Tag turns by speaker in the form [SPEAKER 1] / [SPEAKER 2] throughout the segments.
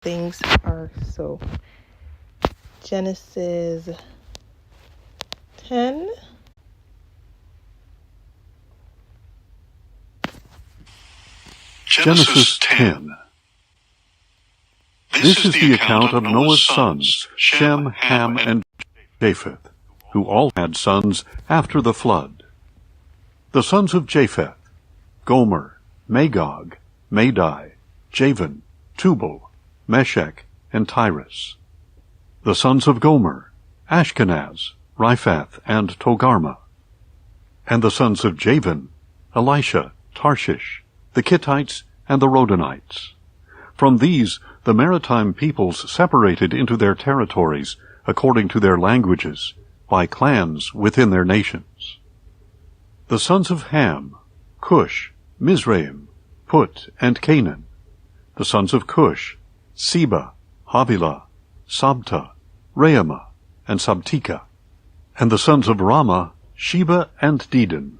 [SPEAKER 1] things are so. Genesis 10.
[SPEAKER 2] Genesis 10. This is the account of Noah's sons, Shem, Ham, and Japheth, who all had sons after the flood. The sons of Japheth: Gomer, Magog, Madai, Javan, Tubal, Meshech, and Tyrus. The sons of Gomer: Ashkenaz, Riphath, and Togarmah. And the sons of Javan: Elisha, Tarshish, the Kittites, and the Rodanites. From these the maritime peoples separated into their territories according to their languages, by clans within their nations. The sons of Ham: Cush, Mizraim, Put, and Canaan. The sons of Cush: Seba, Havilah, Sabta, Raamah, and Sabteka. And the sons of Raamah: Sheba and Dedan.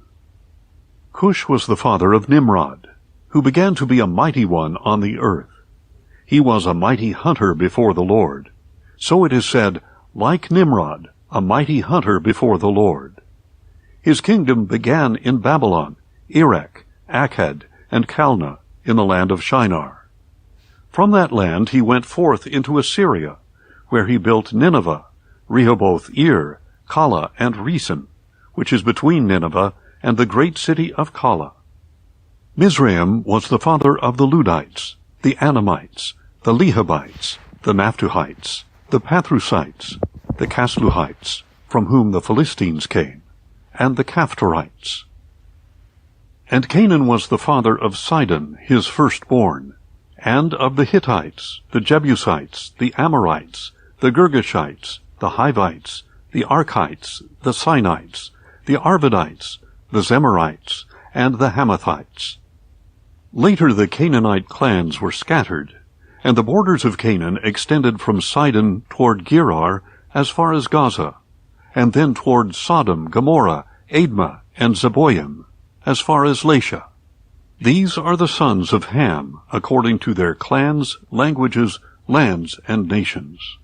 [SPEAKER 2] Cush was the father of Nimrod, who began to be a mighty one on the earth. He was a mighty hunter before the Lord. So it is said, like Nimrod, a mighty hunter before the Lord. His kingdom began in Babylon, Erech, Akkad, and Calneh, in the land of Shinar. From that land he went forth into Assyria, where he built Nineveh, Rehoboth-ir, Calah, and Resen, which is between Nineveh and the great city of Calah. Mizraim was the father of the Ludites, the Anamites, the Lehabites, the Naphtuhites, the Pathrusites, the Casluhites, from whom the Philistines came, and the Caphtorites. And Canaan was the father of Sidon, his firstborn, and of the Hittites, the Jebusites, the Amorites, the Girgashites, the Hivites, the Archites, the Sinites, the Arvadites, the Zemarites, and the Hamathites. Later the Canaanite clans were scattered, and the borders of Canaan extended from Sidon toward Gerar as far as Gaza, and then toward Sodom, Gomorrah, Admah, and Zeboim, as far as Lasha. These are the sons of Ham, according to their clans, languages, lands, and nations.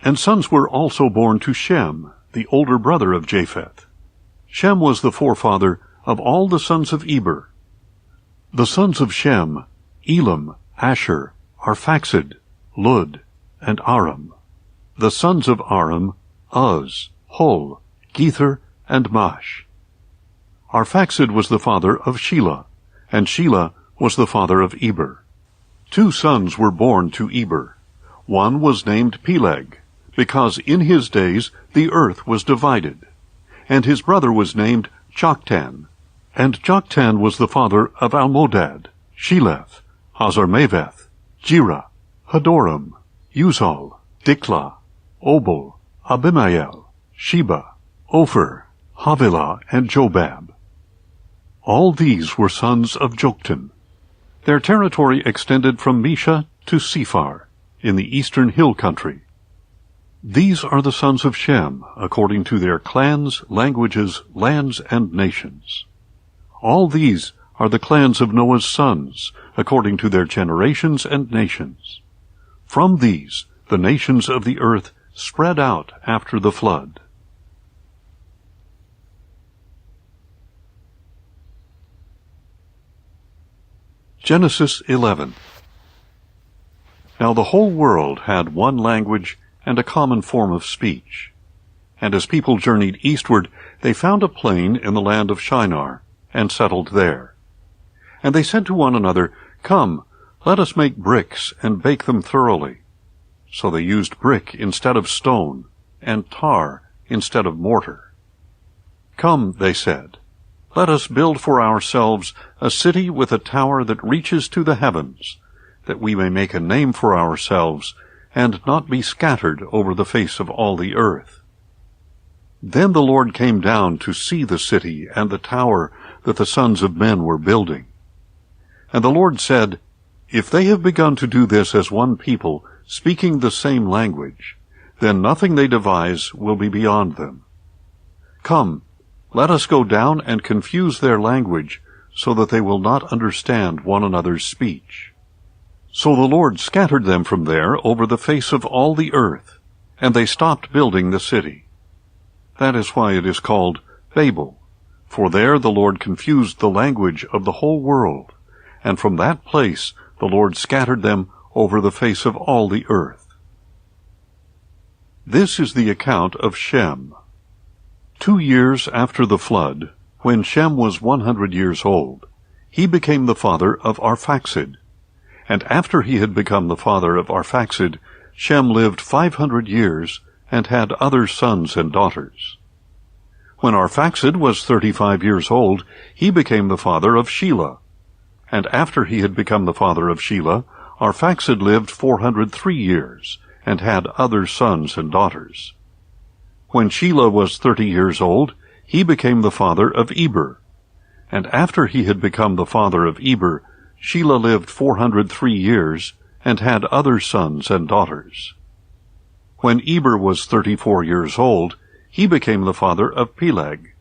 [SPEAKER 2] And sons were also born to Shem, the older brother of Japheth. Shem was the forefather of all the sons of Eber. The sons of Shem: Elam, Asher, Arphaxad, Lud, and Aram. The sons of Aram: Uz, Hul, Gether, and Mash. Arphaxad was the father of Shelah, and Shelah was the father of Eber. 2 sons were born to Eber. One was named Peleg, because in his days the earth was divided, and his brother was named Joktan. And Joktan was the father of Almodad, Sheleph, Hazarmaveth, Jerah, Hadoram, Uzal, Diklah, Obal, Abimael, Sheba, Ophir, Havilah, and Jobab. All these were sons of Joktan. Their territory extended from Mesha to Sephar, in the eastern hill country. These are the sons of Shem, according to their clans, languages, lands, and nations. All these are the clans of Noah's sons, according to their generations and nations. From these the nations of the earth spread out after the flood. Genesis 11. Now the whole world had one language and a common form of speech. And as people journeyed eastward, they found a plain in the land of Shinar, and settled there. And they said to one another, Come, let us make bricks and bake them thoroughly. So they used brick instead of stone, and tar instead of mortar. Come, they said, let us build for ourselves a city with a tower that reaches to the heavens, that we may make a name for ourselves, and not be scattered over the face of all the earth. Then the Lord came down to see the city and the tower that the sons of men were building. And the Lord said, If they have begun to do this as one people, speaking the same language, then nothing they devise will be beyond them. Come, let us go down and confuse their language, so that they will not understand one another's speech. So the Lord scattered them from there over the face of all the earth, and they stopped building the city. That is why it is called Babel, for there the Lord confused the language of the whole world, and from that place the Lord scattered them over the face of all the earth. This is the account of Shem. 2 years after the flood, when Shem was 100 years old, he became the father of Arphaxad. And after he had become the father of Arphaxad, Shem lived 500 years and had other sons and daughters. When Arphaxad was 35 years old, he became the father of Shelah. And after he had become the father of Shelah, Arphaxad lived 403 years and had other sons and daughters. When Shelah was 30 years old, he became the father of Eber. And after he had become the father of Eber, Shelah lived 403 years and had other sons and daughters. When Eber was 34 years old, he became the father of Peleg.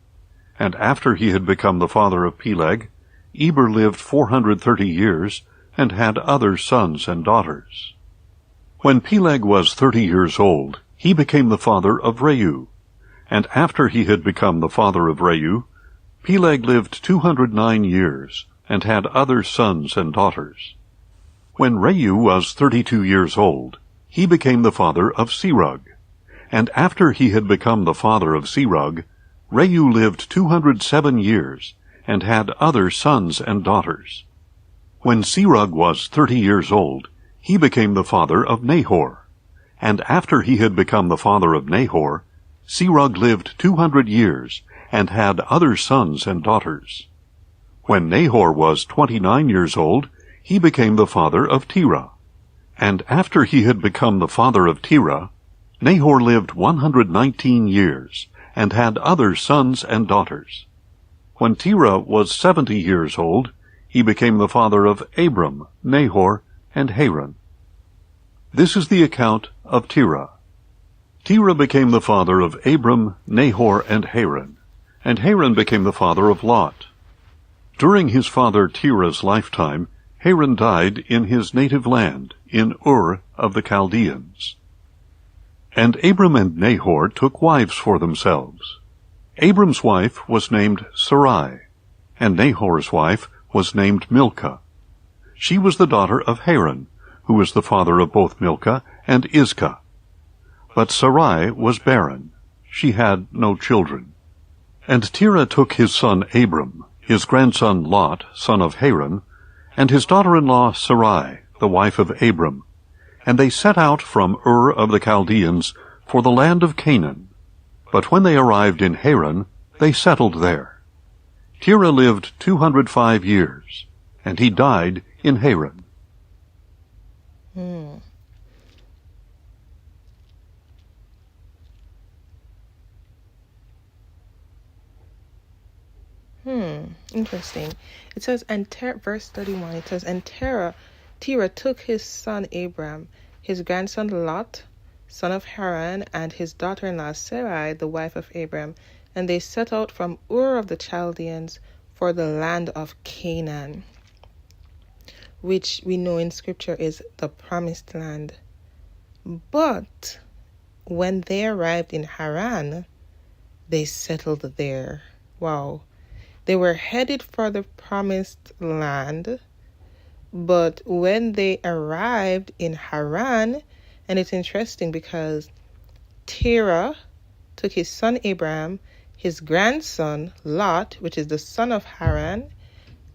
[SPEAKER 2] And after he had become the father of Peleg, Eber lived 430 years and had other sons and daughters. When Peleg was 30 years old, he became the father of Reu. And after he had become the father of Reu, Peleg lived 209 years and had other sons and daughters. When Reu was 32 years old, he became the father of Serug. And after he had become the father of Serug, Reu lived 207 years and had other sons and daughters. When Serug was 30 years old, he became the father of Nahor. And after he had become the father of Nahor, Serug lived 200 years and had other sons and daughters. When Nahor was 29 years old, he became the father of Terah. And after he had become the father of Terah, Nahor lived 119 years and had other sons and daughters. When Terah was 70 years old, he became the father of Abram, Nahor, and Haran. This is the account of Terah. Terah became the father of Abram, Nahor, and Haran became the father of Lot. During his father Terah's lifetime, Haran died in his native land, in Ur of the Chaldeans. And Abram and Nahor took wives for themselves. Abram's wife was named Sarai, and Nahor's wife was named Milcah. She was the daughter of Haran, who was the father of both Milcah and Iscah. But Sarai was barren. She had no children. And Terah took his son Abram, his grandson Lot, son of Haran, and his daughter-in-law Sarai, the wife of Abram, and they set out from Ur of the Chaldeans for the land of Canaan. But when they arrived in Haran, they settled there. Terah lived 205 years, and he died in Haran.
[SPEAKER 1] Interesting. It says, verse 31, it says, and Terah took his son Abram, his grandson Lot, son of Haran, and his daughter-in-law Sarai, the wife of Abram, and they set out from Ur of the Chaldeans for the land of Canaan, which we know in Scripture is the promised land. But when they arrived in Haran, they settled there. Wow. They were headed for the promised land, but when they arrived in Haran, and it's interesting because Terah took his son Abram, his grandson Lot, which is the son of Haran,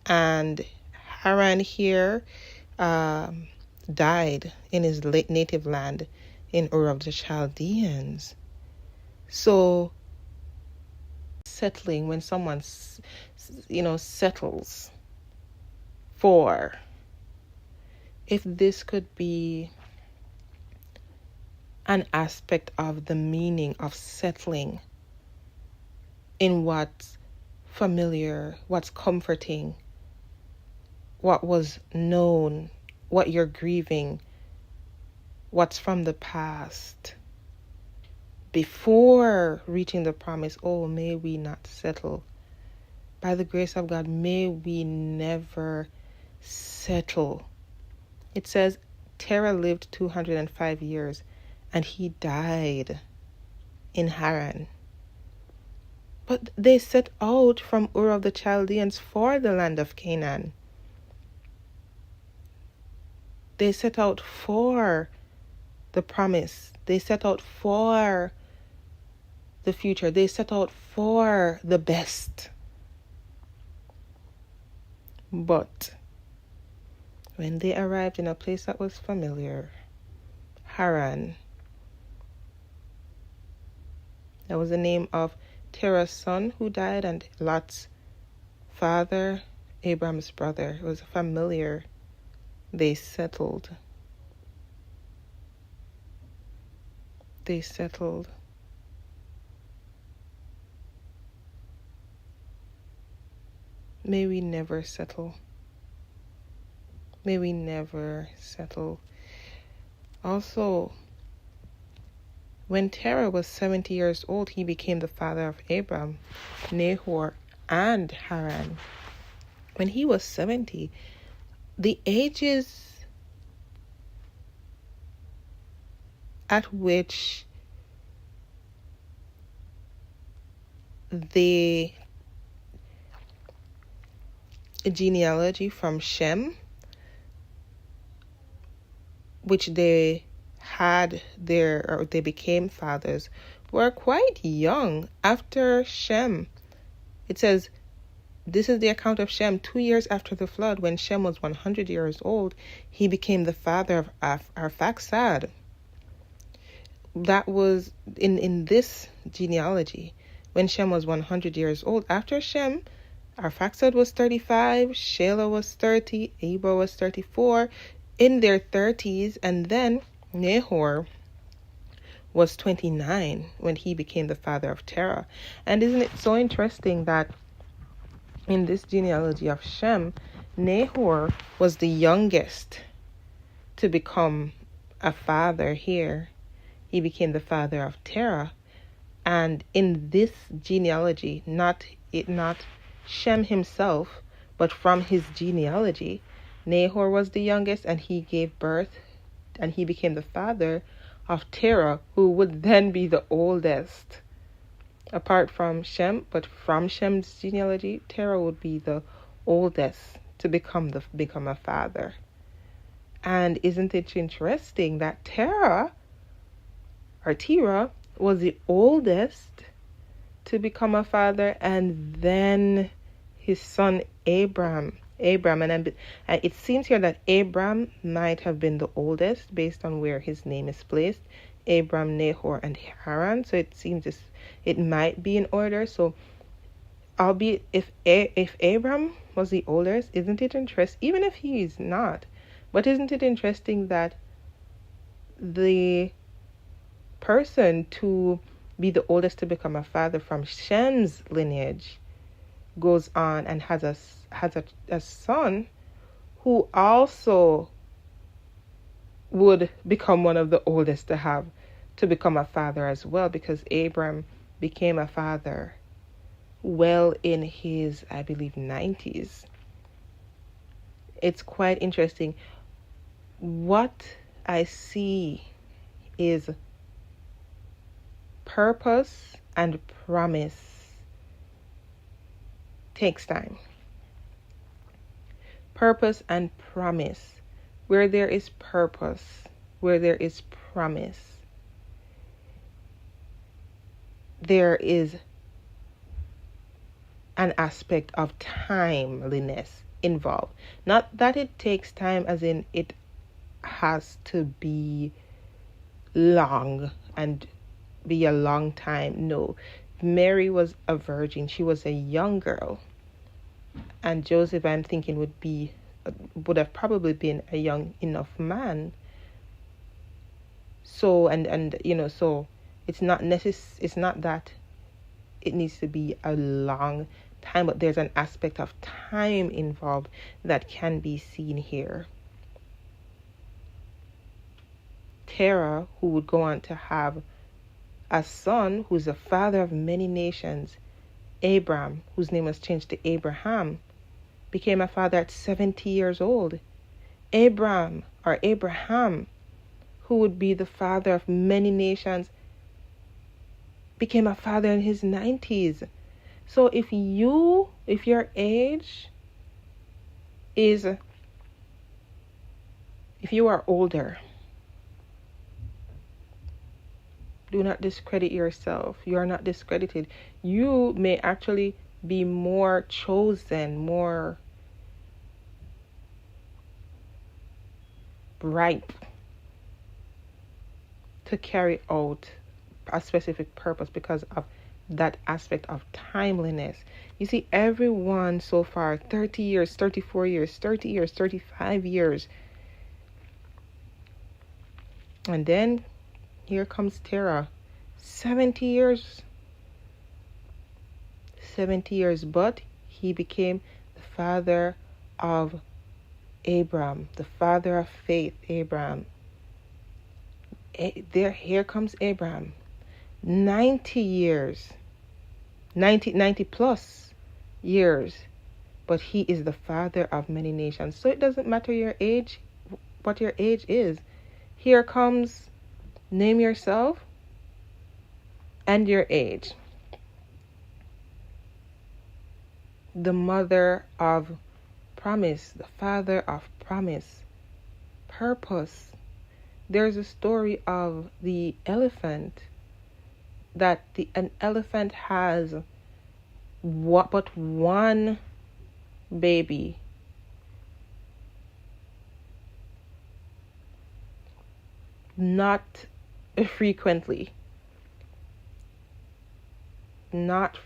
[SPEAKER 1] and Haran here died in his native land in Ur of the Chaldeans. So settling, when someone settles for, if this could be an aspect of the meaning of settling in what's familiar, what's comforting, what was known, what you're grieving, what's from the past. Before reaching the promise, may we not settle. By the grace of God, may we never settle. It says, Terah lived 205 years, and he died in Haran. But they set out from Ur of the Chaldeans for the land of Canaan. They set out for the promise. They set out for the future. They set out for the best. But when they arrived in a place that was familiar, Haran, that was the name of Terah's son who died, and Lot's father, Abram's brother. It was familiar. They settled. They settled. May we never settle. May we never settle. Also, when Terah was 70 years old, he became the father of Abram, Nahor, and Haran. When he was 70, the ages at which the genealogy from Shem, which they had or they became fathers, were quite young. After Shem, it says, this is the account of Shem. 2 years after the flood, when Shem was 100 years old, he became the father of Arphaxad. That was in this genealogy, when Shem was 100 years old. After Shem, Arphaxad was 35, Shelah was 30, Eber was 34, in their 30s, and then Nahor was 29 when he became the father of Terah. And isn't it so interesting that in this genealogy of Shem, Nahor was the youngest to become a father here. He became the father of Terah. And in this genealogy, not Shem himself, but from his genealogy, Nahor was the youngest, and he gave birth, and he became the father of Terah, who would then be the oldest. Apart from Shem, but from Shem's genealogy, Terah would be the oldest to become a father. And isn't it interesting that Terah was the oldest to become a father, and then his son Abram, and it seems here that Abram might have been the oldest based on where his name is placed. Abram, Nahor, and Haran. So it seems it might be in order. So, albeit if Abram was the oldest, isn't it interesting? Even if he is not, but isn't it interesting that the person to be the oldest to become a father from Shem's lineage goes on and has a son who also would become one of the oldest to become a father as well, because Abram became a father well in his, I believe, 90s. It's quite interesting. What I see is purpose and promise takes time. Purpose and promise. Where there is purpose, where there is promise, there is an aspect of timeliness involved. Not that it takes time as in it has to be long and be a long time. No. Mary was a virgin. She was a young girl. And Joseph, I'm thinking, would have probably been a young enough man. So so it's not that it needs to be a long time, but there's an aspect of time involved that can be seen here. Terah, who would go on to have a son who's the father of many nations, Abram, whose name was changed to Abraham, became a father at 70 years old. Abraham, who would be the father of many nations, became a father in his 90s. So if your age is, if you are older, do not discredit yourself. You are not discredited. You may actually be more chosen, more ripe to carry out a specific purpose because of that aspect of timeliness. You see, everyone so far, 30 years, 34 years, 30 years, 35 years. And then here comes Terah. 70 years. 70 years, but he became the father of Abram, the father of faith, Abraham. Here comes Abraham. 90 years. 90 plus years. But he is the father of many nations. So it doesn't matter your age, what your age is. Here comes, name yourself and your age. The mother of promise, the father of promise, purpose. There's a story of the elephant, that an elephant has but one baby. Not frequently. Not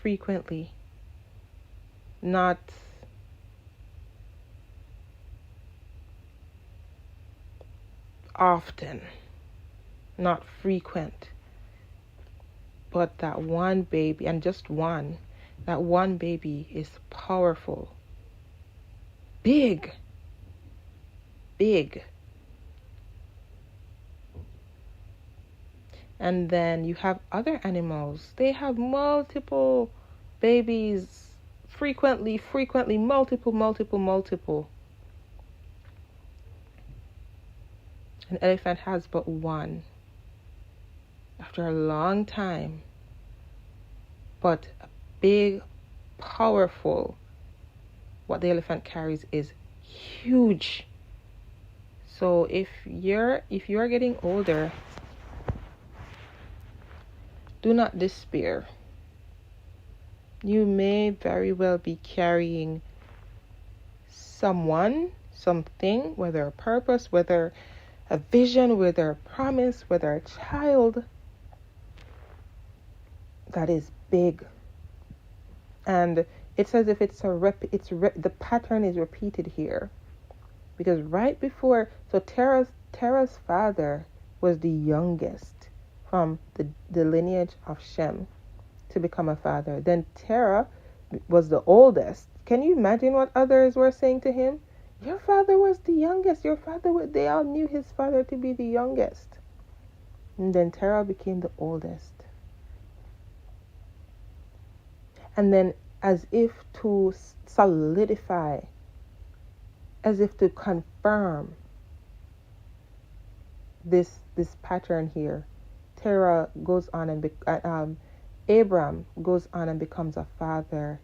[SPEAKER 1] often, not frequent, but that one baby, and just one, that one baby is powerful, big. And then you have other animals. They have multiple babies, frequently, multiple. An elephant has but one after a long time, but a big, powerful, what the elephant carries is huge. So if you're getting older, do not despair. You may very well be carrying someone, something, whether a purpose, whether a vision, whether a promise, whether a child that is big. And it's as if the pattern is repeated here. Because right before, so Terah's father was the youngest from the lineage of Shem to become a father. Then Terah was the oldest. Can you imagine what others were saying to him? Your father was the youngest. They all knew his father to be the youngest. And then Terah became the oldest. And then, as if to solidify, as if to confirm this pattern here, Terah goes on and Abram goes on and becomes a father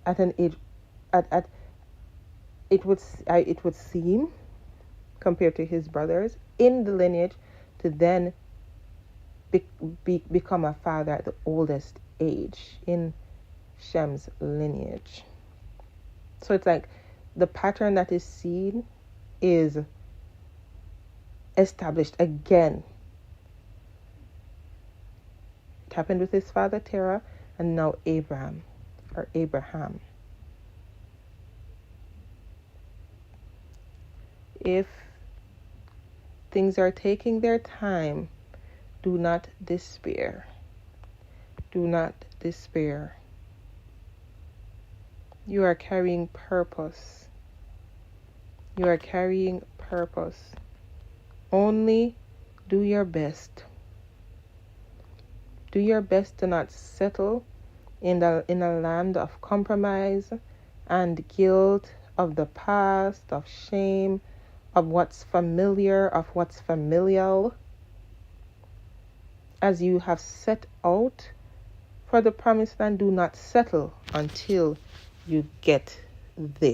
[SPEAKER 1] at an age, it would seem, compared to his brothers in the lineage, to then become a father at the oldest age in Shem's lineage. So it's like the pattern that is seen is established again. It happened with his father Terah, and now Abraham. If things are taking their time, do not despair. Do not despair. You are carrying purpose. You are carrying purpose. Only do your best. Do your best to not settle in a land of compromise and guilt, of the past, of shame, of what's familiar, of what's familial, as you have set out for the promised land. Do not settle until you get there.